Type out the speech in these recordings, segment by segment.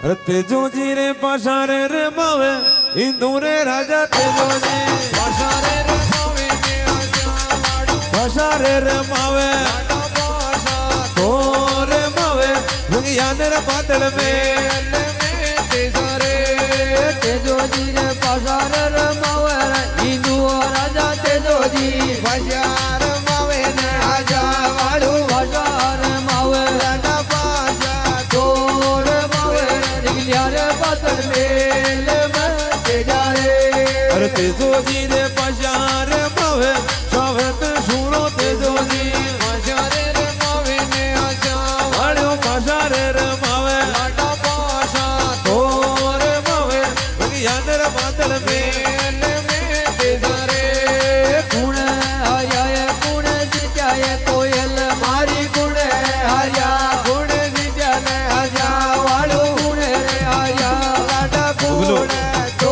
अरे तेजोजी रे पाशारे रे मावे इंदूरे राजा तेजोजी पाशारे रे मावे ने आजा वाडू पाशारे रे मावे लाडा पाशा तोरे मावे भंगियाने रे बादल में तेजारे तेजोजी रे पाशारे रे मावे इंदू राजा तेजोजी पाशार मावे ने आजा वाडू पाशार मावे लाडा पाशा तोरे मावे निगलियारे बादल में तेजारे अरे तेजोजी रे पाशारे मावे शावत शूरो तेजोजी पाशारे रे मावे ने आजा वाड़ो पाशारे रे मावे लाडा पाशा तोरे मावे भंगियाने रे बादल में तेजारे गुण आया गुण जित्याय कोयल मारी गुण आया गुण जित्याने आजा वाळू गुण रे आया लाडा गुण तो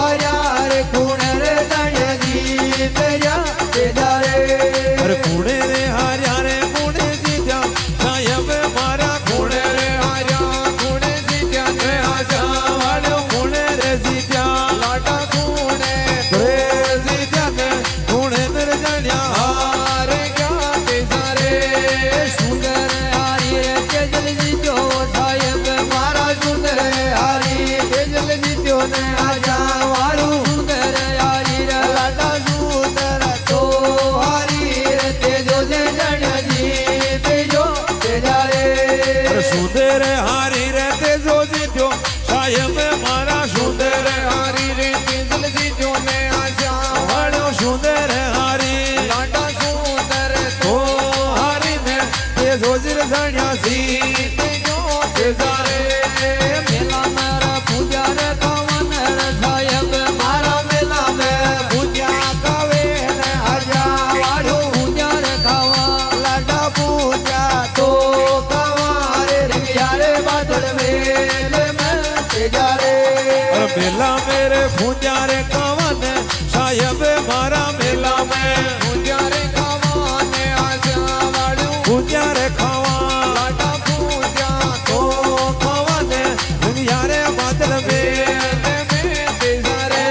आया रे गुण रे दाण्याजी तेजा तेजारे अरे पुणे रे हार्या रे पुणे जीजा साहेब मारा गुण रे आया गुण जित्याने आजा वाळू गुण रे जित्या लाडा गुण रे जीजा ने पुणे नर जाण्या हारे क्या तेजारे सुंदर हारी रे तेजल जीत्यो साहेब मारा सुंदर हारी तेजल जीत्यो ने आजा वाळू सुंदर हारी रे लाडा सुंदर तो हारी रे तेजो से जण्याजी तेजो तेजारे अरे सुंदर हारी रे तेजो जीत्यो साहेब मारा सुंदर हारी रे तेजल जीत्यो ने आजा वाड़ो सुंदर हारी लाडा सुंदर ओ हारी ने तेजो जीर जाण्या सी तेजो तेजारे मेला मेरा पूजा रे कवन रे साहेब मारा मेला में पूजा कावे रे आजा वाडू पूजा रे खावा लाडा पूजा तो कावा रे रियारे बादल मेले में तेजारे अरे मेला मेरे पूजा रे कवन साहेब मारा मेला में पूजा रे खावा ने आजा वाडू पूजा रे खावा लाडा पूजा तो कवन दुनियारे बादल में तेजारे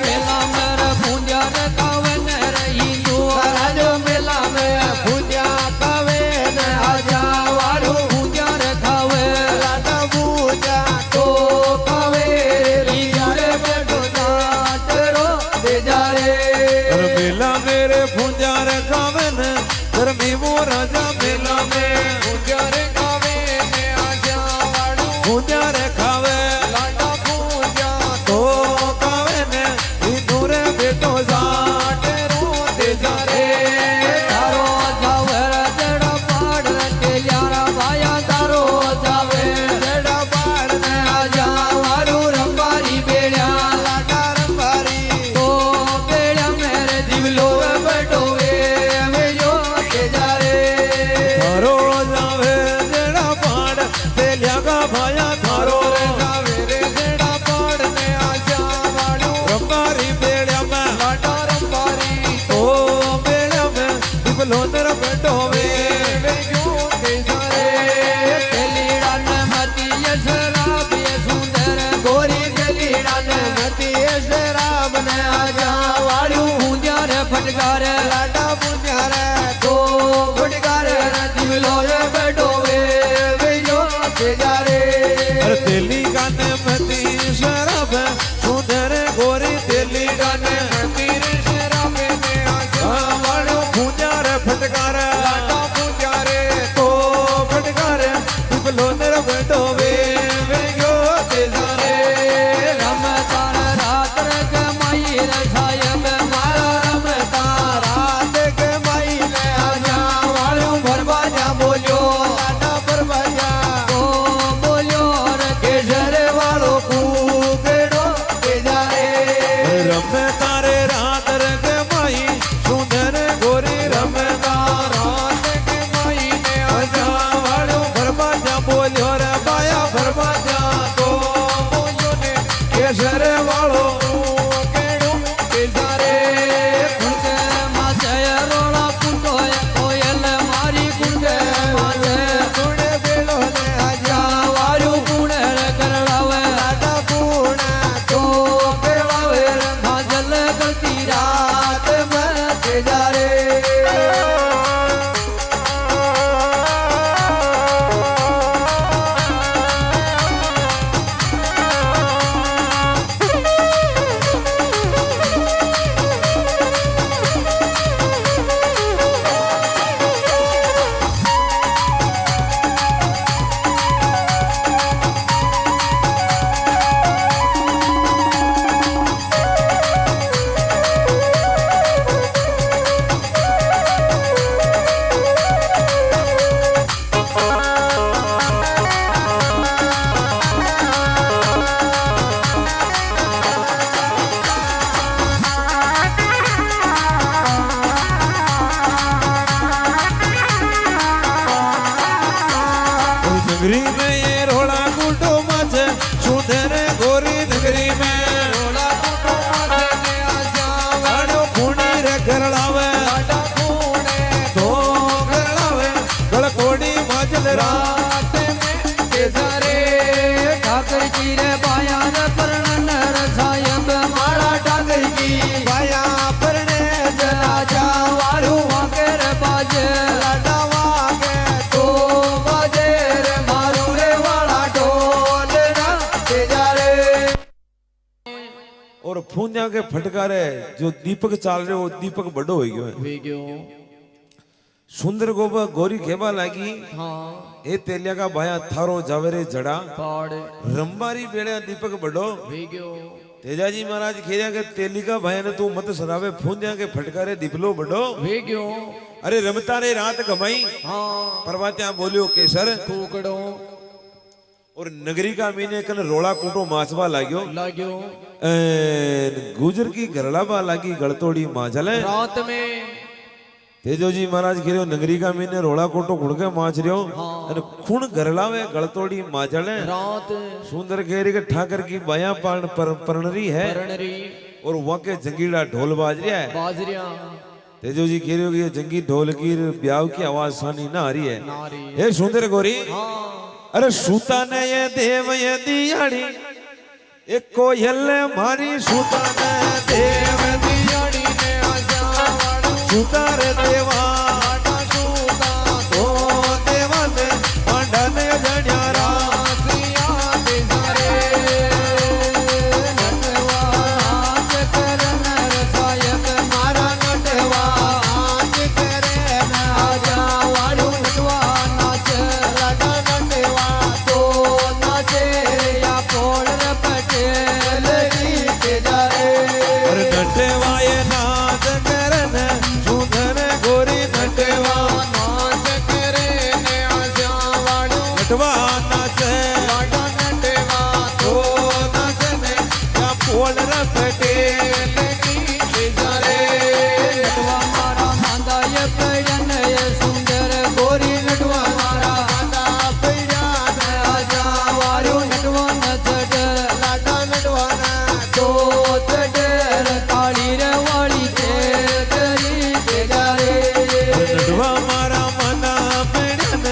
मेला मेरा पूजा रे कावन रे हिंदू राजो मेला में पूजा कावे ने आजा वाडू पूजा रे खावे लाडा पूजा तो कावे रिया रे बैठो नाटरो तेजारे अरे मेला मेरे पूजा रे कवन धर्मी वो राजा मेला में नगरी में ये रोड़ा कूटो मचे सुंदर गोरी नगरी में રોલા કુટુંબ છે આજા गाड़ो खूनी रे गरलावे વાડા ખૂણે तो गरलावे गलकोड़ी माजल રાત મે કેસરે ઠાકર જી રે બાયા રે પરણન ર સાહેબ મારા ઠાકર જી બાયા પરણે જલા જાવાળું વાગે રે બાજે લાડા વાગે તો બાજે રે મારું રે વાળા ઢોલ ના તેજારે और फूंजा के फटकारे जो दीपक चाल रहे वो दीपक बड़ो हो गयो है વી ગયો सुंदर गोबा गोरी खेबा लागी હા ए तेलिया का भाया थारो जावेरे जड़ा પાડ रंबारी बेड़े दीपक बड़ो વી गयो तेजाजी महाराज खेरिया के तेलिका भाई ने तू मत सरावे फूंजा के फटकारे दिपलो बड़ो વી ગયો अरे रमता रे रात कमाई હા परवात्या बोलियो केसर કુકડો और नगरी का मीने कन रोड़ा कूटो माचवा लाग्यो લાગ્યો गुजर की गरलाबा लागी गलतोड़ी माजले રાત મે तेजोजी महाराज खेरियो नगरी का मीने रोड़ा कोटो खुड़के माच रियो अने खूण गरलावे गलतोड़ी माजले રાત सुंदर खेरी के ठाकर की बाया परनरी है પરણરી और वहां के जंगीला ढोल बाज रहा है બાજરિયા तेजोजी खेरियो की ये जंगी ढोल की ब्याह की आवाज सानी ना आ रही है નારી हे सुंदर गोरी હા अरे सूता ने ये देव ये दियाड़ी एक कोयल मारी सूता ने देव દિયાળી ને આજાવાળું सूता रे देवा આટા સૂતા तो देवा ने पांडन जड़ियारा રાસિયા દેસારે નટવા આજ કરન રસાયક મારા નટવા આજ કરે ને આજાવાળું નટવા નાચ લાડા નટવા તો નાચે યા પોળ રે પટેલ ગીત જારે अरे नटवा ये नाच करन सुंदर गोरी नटवा નાચ કરે ને આજાવાળું नटवा नाचे લાડા નટવા तो नाचने या पोल रपटे નટવા મારા માંદાય પડ્યા સુંદર ગોરી નટવા મારા માંદા પડ્યા આજા વાળું નટવા નચડ લાડા નટવાના તો ચડર કાળી રે વાળી છે તરી તેજારે नटवा मारा मना पेड़न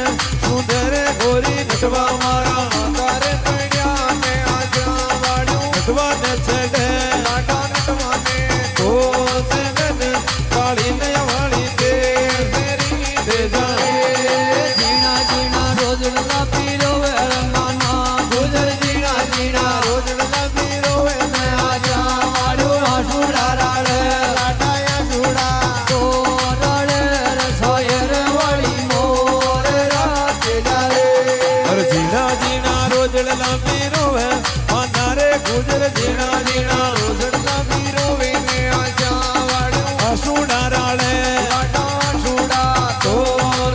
सुंदर गोरी नटवा मारा તારે પડ્યા ને આજા વાળું नटवा नचड़े લાડા નટવાને तो सेवन काली नयवाली दे दे जा જીણા જીણા રોજડા પીરો વેરમાના ગુજર જીણા જીણા રોજડા પીરો વેને આજા વાળું આસુડા રાળે લાટાયા સુડા તો રાળે રસાયર વાળી મોર રાતે જારે अरे जीना जीना रोजड़ला पीरो है मानारे गुजर जीना जीना રોજડા પીરો વેને આજા વાળું आसूड़ा राले લાટા સુડા तो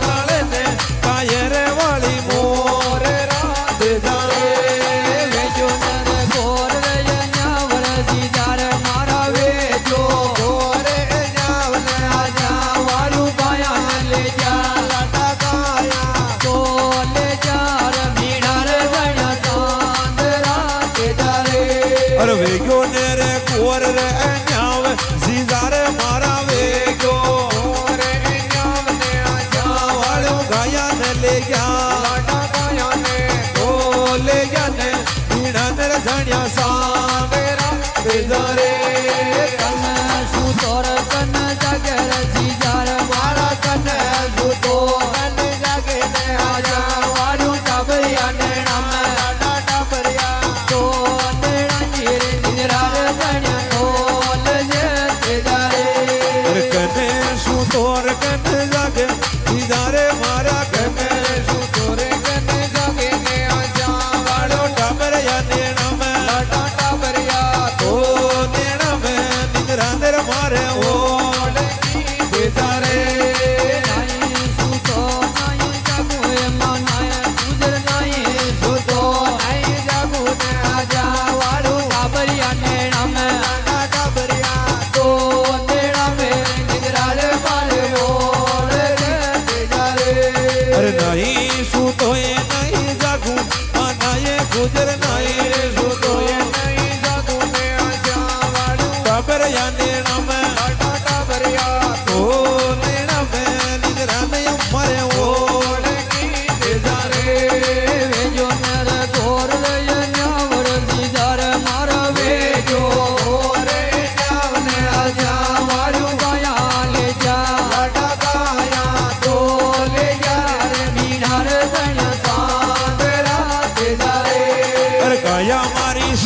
राले ने कायर वाली मोर રાતે જારે વેજો નર ગોર રે ન્યાવર સીજાર મારા વેજો ગોર ન્યાવર આજા વાળું પાયા લે જા લાટા કાયા તો લે જા ર મીણા રે ગણ્યા ચાંદ રાતે જારે अरे वेगो ने रे कुंवर रे न्याव सीजारे मारा वेगो ગોર ન્યાવ ને આજા वालो गाया ने ले गया લાટા કાયા ને ओ ले गया ने बीड़ा ने झड़िया सावेरा बेजारे કન સુતોર કન જાગર જીજાર મારા કન સુતો કન જાગે ને આજા વાળું ટાબરિયા નેણામ લાડા ટાબરિયા તો નેણા જીર નિજરાર જણ્યા ઢોલ જે તેજારે अरे कने सुतोर कने जागे सीजारे मारा कने સુતોર કન જાગે ને આજા वालो टाबर या नेना में લાડા ટાબરિયા तो नेना में निंद्रा अंदर मारे ओ બેજારે નાઈ સુતો નાઈ જાગો એ મનાય ગુજર નાઈ સુતો નાઈ જાગો ને આજા વાળું ટાબરિયા નેણા મે ટાબરિયા તો નેણા મે નિગરા રે મારે ઓળ રે બેજારે अरे नहीं सुतो ये नहीं जा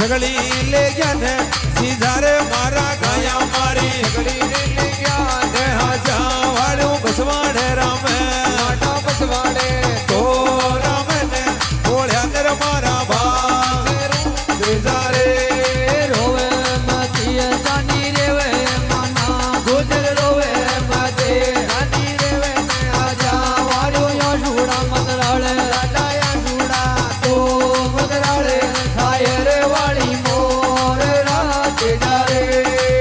સગડી લે ગયા ને સીધા રે મારા ગાયા મારી સગડીને લઈ ગયા ને હાજા વાળું બસવાડે રામે માટા બસવાડે તો રામે ને બોલ્યા દર મારા બા સીધા રે રોવે મતીએ જાની રેવે માના ગુજર રોવે મતે જાની રેવે ને આજા વાળ્યો યાસુડા મતરાળે રાડાયા સુડા તો મતરાળે થાય રે વાળી મોર રાતે જારે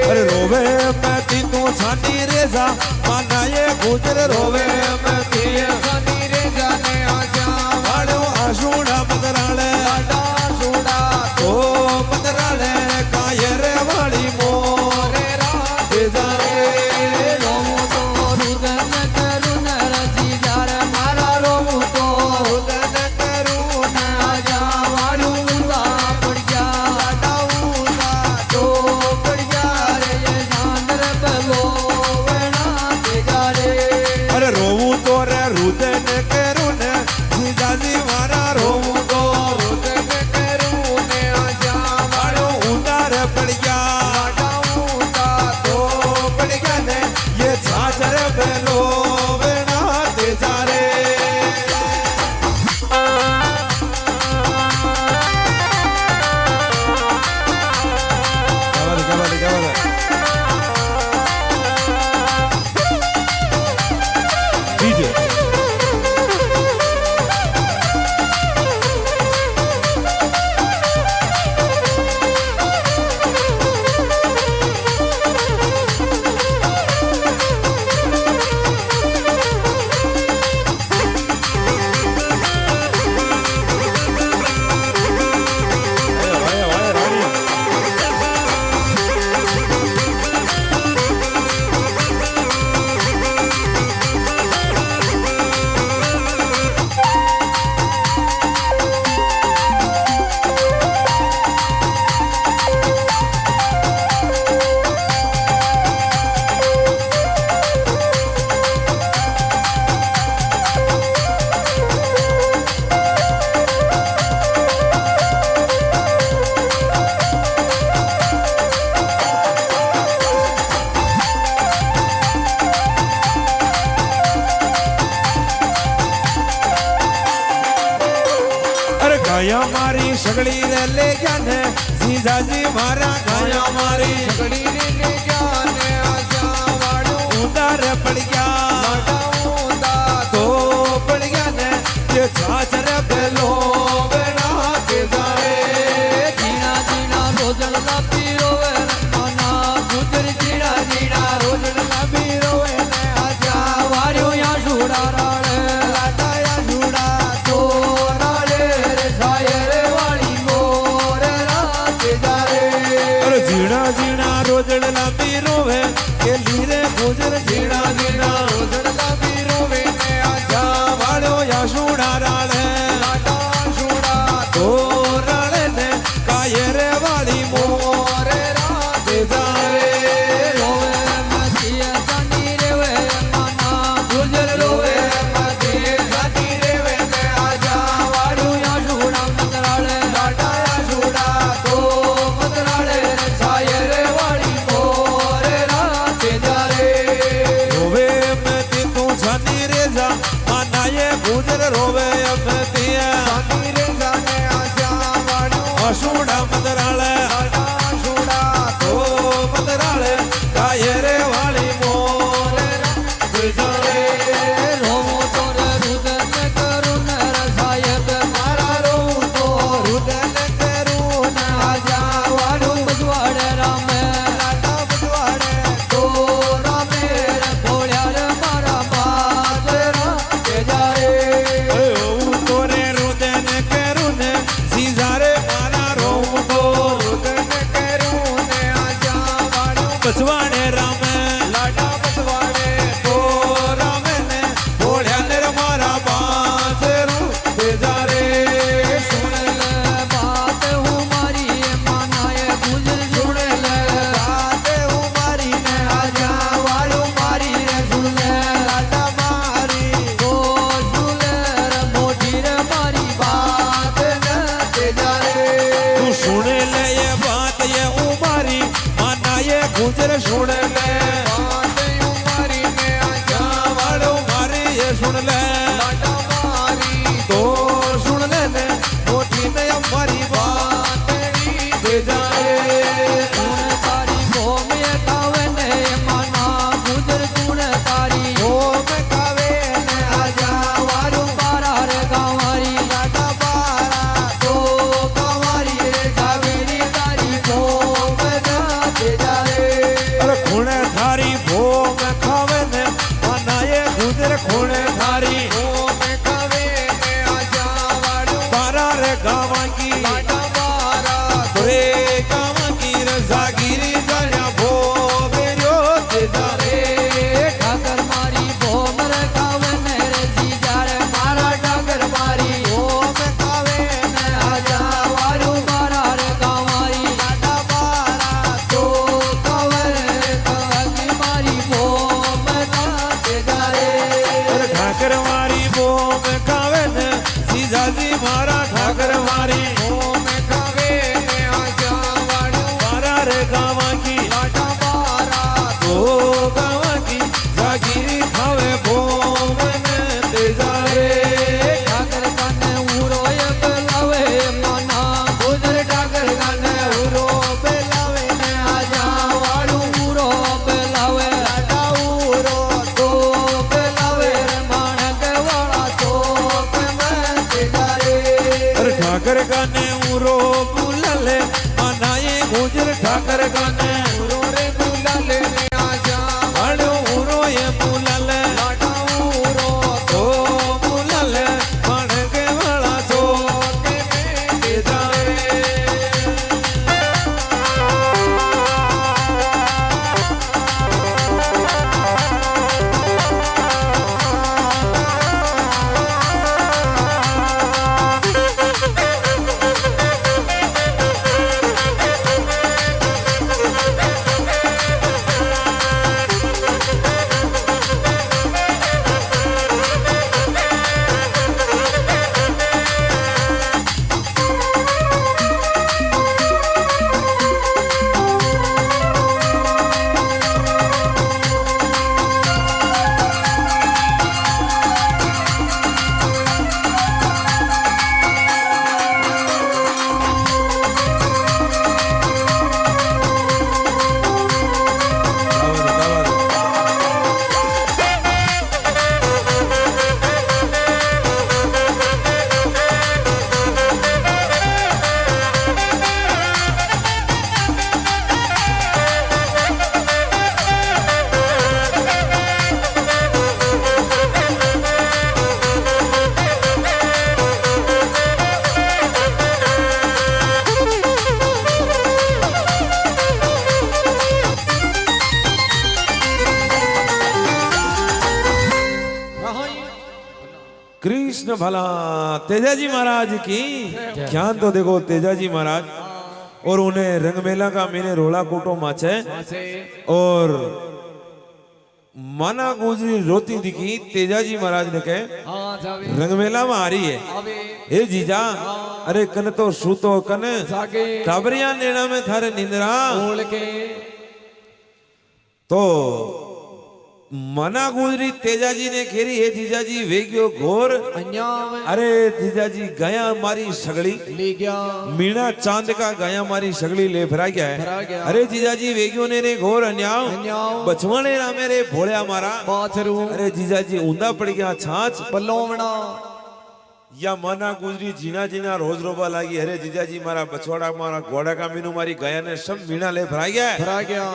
અરે રોવે મેથી તું છાની રેજા માનાએ ગુજર રોવે મેથી જાની રે જાને આજા વાળો આશુડા મદરાળે રાડા સુડા તો મદરાળે કાયર વાળી મોર રે રાતે જારે રોવું તો રુદન કરું નરજી જાર મારા રોવું તો રુદન કરું ન આજા વાળું ઉલા પડ ગયા રાડા તો પડ ગયા રે જાનર બલો વેણા તે જારે અરે રોવું તો રે રુદન કરું ને જીજાજી મારા રોવું તો રુદન કરું ને આજા વાળો ઉતાર પડ ગયા રાડા તો પડ ગયા ને ये छाछर बेलो वेणा ते जारे DJ vaya, vaya, Rani. અરે ગાયા મારી સગડી રે લે ગયા ને જીજાજી મારા ગાયા મારી સગડીને લઈ ગયા ને આજા વાળું ઉતાર પડ ગયા રાડા તો પડ ગયા ને ये छाछर बेलो वेणा ते जारे જીણા જીણા રોજણ લાપી રોવે માના ગુજર જીણા જીણા રોજણ લાપી રોવે ને આજા વાર્યો યા સુડા રાળે લાટાયા સુડા તો રાળે રે થાય રે વાળી મોર રાતે જારે અરે ઝીણા ઝીણા રોજડ લાંબી રોવે કે લીરે ગુજર ઝીણા ઝીણા રોજણ લાપી રોવે ને આજા વાળો યાશુડા રાળે લાટા સુડા તો રાળે ને કાયરે વાળી મોર રાતે જારે રોવે મતીએ જાની રેવે માના ગુજર રોવે મતીએ જાની રેવે ને આજા વાળું યા સુડા મતરાળે લાટાયા સુડા તો મતરાળે છાયે રે વાળી મોર રાતે જારે રોવે મેથી તું છાની રેજા માનાએ ગુજર રોવે મેથી જાની રે જાને આજા વાળું અશુડા મદરાળે લાટા સુડા તો મદરાળે કાયરે વાળી મોર જારે રોવું તો રે રુદન કરું નર સાહેબ મારા રોવું તો રુદન કરું ન આજા વાળું બજવાડે રામે લાટા બજવાડે તો રામે રે ભોળ્યા રે મારા બાદ રાતે જારે અરે ઓવું તો રે રુદન ઠાકર ગાને ઉરો બુલાલે મનાએ ગુજર ઠાકર ગાને ઉરો રે બુલાલે ને આજા વાળો ઉરો એ બુલાલે લાડા ઉરો તો બુલાલે પણ કે વાળા તો કે મેં જાવે कृष्ण भला तेजाजी महाराज की ध्यान तो देखो तेजाजी महाराज और उन्हें रंगमेला का मैंने रोला कोटो माचे मासे और माना गुजरी रोती दिखी तेजाजी महाराज ने कहे हाँ जावे रंगमेला में आ रही है आवे हे जीजा अरे कन तो सूतो कन जागे टाबरिया नेड़ा में थारे निंद्रा ओढ़ के तो मना गुजरी तेजाजी ने खेरी हे जीजाजी वेग्यो घोर अन्याव अरे जीजाजी गया मारी सगड़ी ले गया मीणा चांद का गया मारी सगड़ी ले भरा गया भरा है गया। अरे जीजाजी वेग्यो ने रे घोर अन्याव अन्याव बचवाने रामे रे भोळ्या मारा बाथरू अरे जीजाजी ऊंधा पड़ गया छाछ बलोवना या मना गुजरी जीना जीना रोज रोबा लागी अरे जीजाजी मारा बछवाड़ा मारा घोड़ा का मीनू मारी गया ने सब मीणा ले भरा गया है भरा गया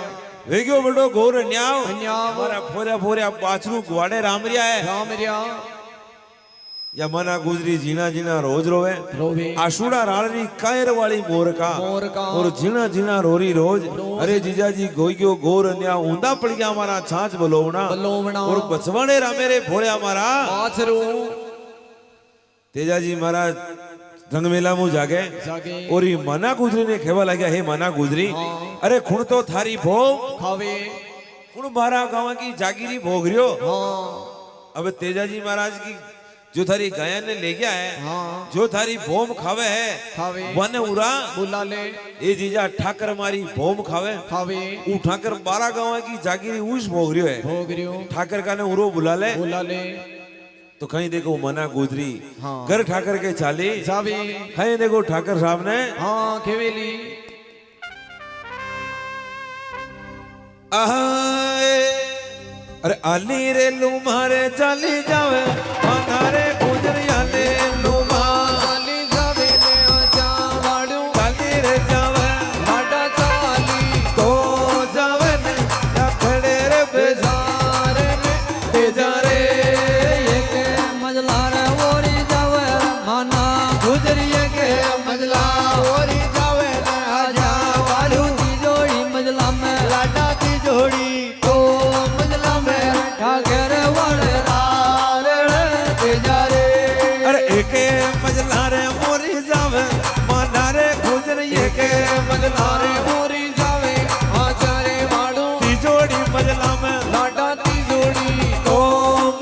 वेग्यो बड़ो घोर अन्याव अन्याव हमारा फोरा फोरा बाछरू घोड़े रामरिया है राम रिया या मना गुजरी जीना जीना रोज रोवे रोवे आशुड़ा राळरी कायर वाली मोर का मोर का और जीना जीना रोरी रोज अरे जीजाजी गोइयो गोर अन्या ऊंधा पड़ गया हमारा छाछ बलोवना बलोवना और बचवाने रामे रे भोळे हमारा बाथरू तेजाजी महाराज रंगमेला में जागे जागे और ये मना गुजरी ने खेवा लगा हे मना गुजरी हाँ। अरे खुण तो थारी भोग खावे खुण मारा गांव की जागीरी भोग रियो हाँ अब तेजाजी महाराज की जो थारी गाया ने ले गया है हाँ जो थारी भोम खावे है खावे वन उरा बुला ले ए जीजा ठाकर मारी भोम खावे खावे ऊ ठाकर 12 गांव की जागीरी उस भोग रियो है भोग रियो ठाकर का ने उरो बुला ले बुला ले तो कहीं देखो मना गुजरी हाँ। घर ठाकर के चाली जावे कहीं देखो ठाकर साहब ने हाँ खेवेली आए अरे आली रे लुमारे चाली जावे हमारे गुजरी आले लुमा चाली जावे ने आजा वाड़ू चाली रे जावे लाडा चाली तो जावे ने या खड़े रे बेजार में बेजारे एक मजला रे ओरी जावे माना गुजरिए के मजला ओरी जावे ने आजा वाड़ू की जोड़ी मजला में लाडा की जोड़ी तो मजला में ठाकर वाले रारे बेजारे अरे एक मजला रे मोरी जावे माना रे गुजरी एक मजला रे मोरी जावे आचारे वाड़ू तिजोड़ी मजला में लाडा की जोड़ी तो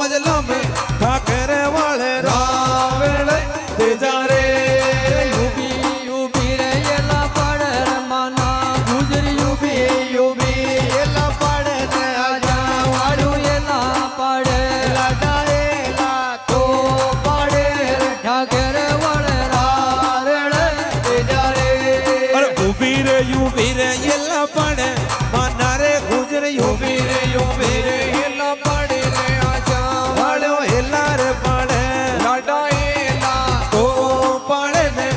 मजला में ठाकर वाले रावण तेजारे यूपी यूपी रे येला पड़ माना गुजरी यूपी यूपी येला पड़ ने आजा वाड़ू येला पड़ लाडा येला तो पड़े ठाकर वाले रारे तेजारे अरे उबी रे येला पड़े माना रे गुजर यूबी रे येला पड़े ने आजा वाड़ो हेला रे पड़े लाडा येला तो पड़े ने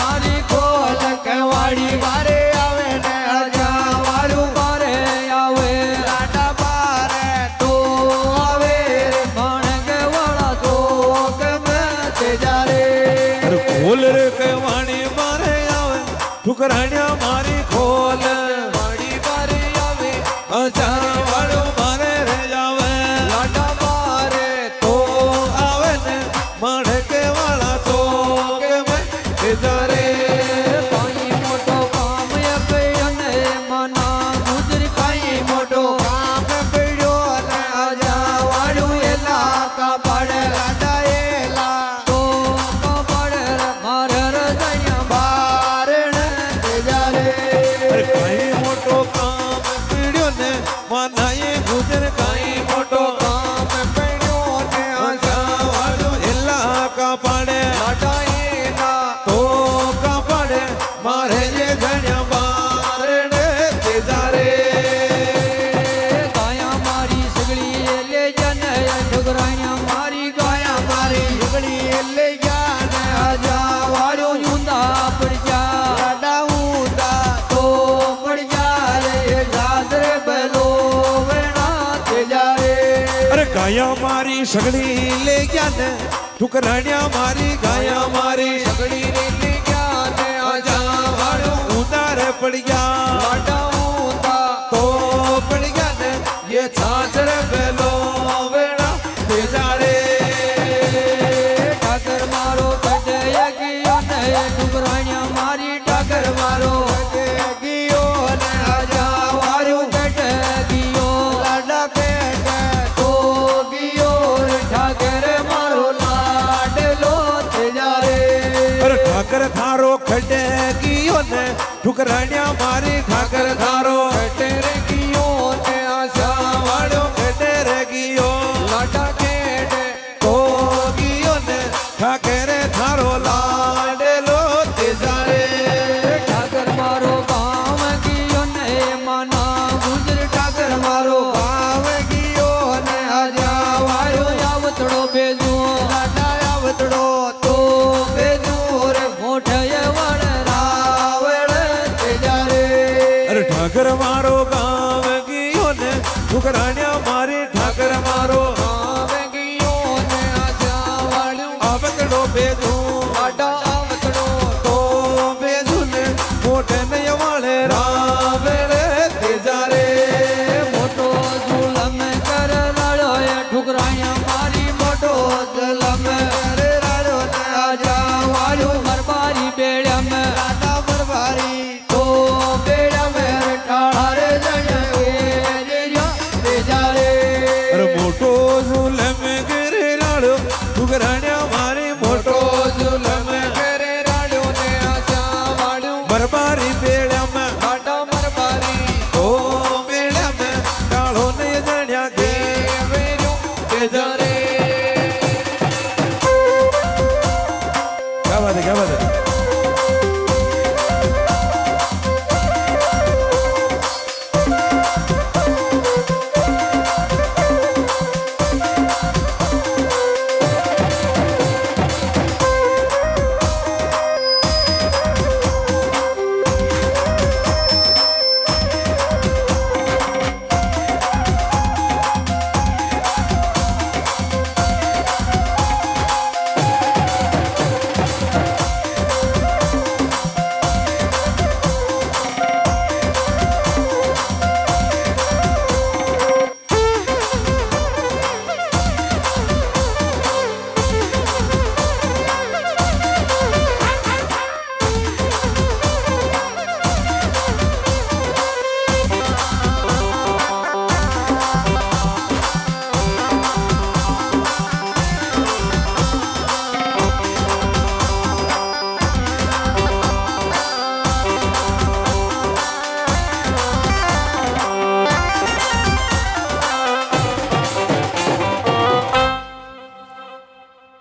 મારી ખોલ કવાડી બારે આવે ને અજા વાળું બારે આવે લાડા બારે તો આવે રે ભણગ વાળા તો ગમે તે જારે અરે ખોલ રે કવાણી મારે આવે ઠુકરાણ્યા મારી ખોલ વાડી બારે આવે અજા વાળું મારે રે જાવે લાડા બારે તો આવે ને માણકે વાળા તો કેમ તે જારે કાઈ મોટો કામ પડ્યો ને મના ગુજર કાઈ મોટો કામ પડ્યો ને આજા વાળું એલા કાપડ લાડા એલા તો કાપડ મારે રજયા બારણે જારે અરે કઈ મોટો કામ પીડ્યો ને માનાએ ગુજર કઈ મોટો કામ પડ્યો ને આજા વાળું એલા કાપાડે લાડા એલા તો કાપાડે મારે જે ગણ્યા બારણે તે જારે ગાયા મારી સગળી લે જને ઠુકરાણ્યા મારી ગાયા મારી સગળી લે જાને આજા વાળો ઊંધા પડજા લાડા ઊંધા તો પડજા રે જાદરે બેલો વેણા તે જારે અરે ગાયા મારી સગડી લે ગયા ને ઠુકરાણ્યા મારી ગાયા મારી સગળી રે લે ગયા ને આજા વાળો ઉતાર પડી ગયા લાડા ઊંધા તો પડી ગયા ને એ છાછર બેલો વેણા તે જારે ઠાકર મારો કટે ગયો ને ઠુકરાણ્યા મારી ઠાકર મારો કટે ગયો ને આજા વાળું કટે ગયો લાડા કટે તો ગયો રે ઠાકર મારો લાડલો તે જારે અરે ઠાકર થારો ખડે ગયો ને ઠુકરાણ્યા મારી ઠાકર થારો કટે રે ગયો ને આજા વાળો ખડે રે ગયો લાડા કટે તો ગયો ને ઠાકરે થારો લાડેલો તે જારે ઠાકર મારો ગામ ગયો ને માના ગુજર ઠાકર મારો ગામ ગયો ને આજા વાયો આવતડો બેજો લાડા આવતડો તો બેજો રે મોઢે વણ રાવળ તે જારે અરે ઠાકર મારો ગામ ગયો ને ઠુકરાણ્યા મારી ઠાકર મારો ગામ ગયો ને આજા વાળું આવતડો બેધું લાડા આવતડો તો બેધું ને મોઢે નય વાળે રાવેળે તે જારે મોટો ઝુલમ કર રાડો એ ઠુકરાણ્યા મારી મોટો ઝુલમ કર રાડો ને આજા વાળું મરબારી બેડમ રાડા મરબારી તો બેડમ ઠાળા રે જણ રે તે જારે અરે મોટો ઝુલમ ગરે રાડો ઠુકરાણ્યા મારી મોટો ઝુલમ કરે રાડો ને આજા વાળું બરબારી બેડમ રાડા મરબારી તો બેડમ ડાળો ને જણ્યા દે વેર્યો તે જારે क्या बात है क्या बात है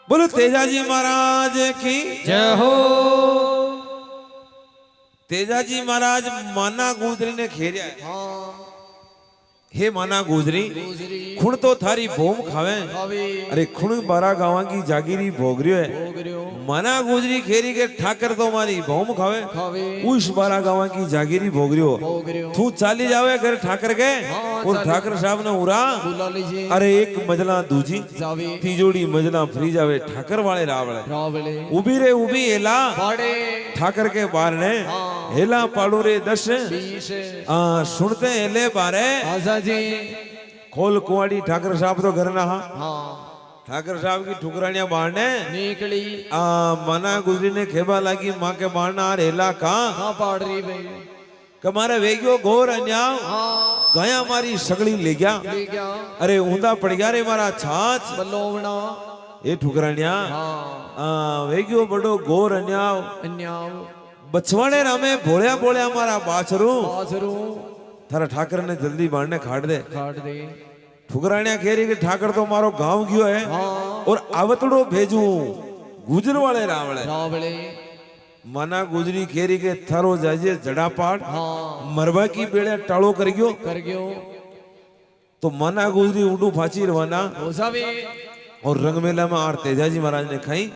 बोलो तेजाजी महाराज की जय हो तेजाजी महाराज माना गुजरी ने घेर्या हाँ हे माना गुजरी गुजरी खुण तो थारी भोम खावे खावे अरे खुण बारा गावा की जागीरी भोगरियो है भोगरियो मना गुजरी खेरी के ठाकर तो मारी भोम खावे खावे उस बारा गावा की जागीरी भोगरियो भोगरियो तू चाली जावे घर ठाकर के हाँ, और चाली ठाकर साहब ने उरा बुला लीजिए अरे एक मजला दूजी जावे तीजोड़ी मजला फ्री जावे ठाकर वाले रावले रावले उभी रे उभी एला पाड़े ठाकर के बार ने हाँ। हेला पाड़ू रे दस बीस सुनते एले बारे आजा जी खोल कुआड़ी ठाकर साहब तो घर ना हा हाँ ठाकर साहब की ठुकरानिया बाढ़ने निकली मना गुजरी ने खेबा लागी माँ के बाढ़ना और हेला कहा हाँ पाड़ रही भाई कमारे वेग्यो घोर अन्याव हाँ गया मारी सगड़ी ले गया ले गया अरे ऊंधा पड़ गया रे मारा छाछ बलोवना ये ठुकरानिया हाँ वेग्यो बड़ो घोर अन्याव अन्याव बछवाड़े रामे भोळ्या भोळ्या मारा बाछरू बाजरू थारा ठाकर ने जल्दी बाढ़ने खाड़ दे काट दे ठुकरानिया खेरी के ठाकर तो मारो गांव गयो है हाँ और आवतड़ो भेजू गुजर वाले रावले रावले मना गुजरी खेरी के थारो जाजे जड़ा पाड़ हाँ मरवा की बेड़े टाळो कर गयो कर गयो तो मना गुजरी उडू फाची रवाना हो जावे और रंगमेला में आर तेजाजी महाराज ने खाई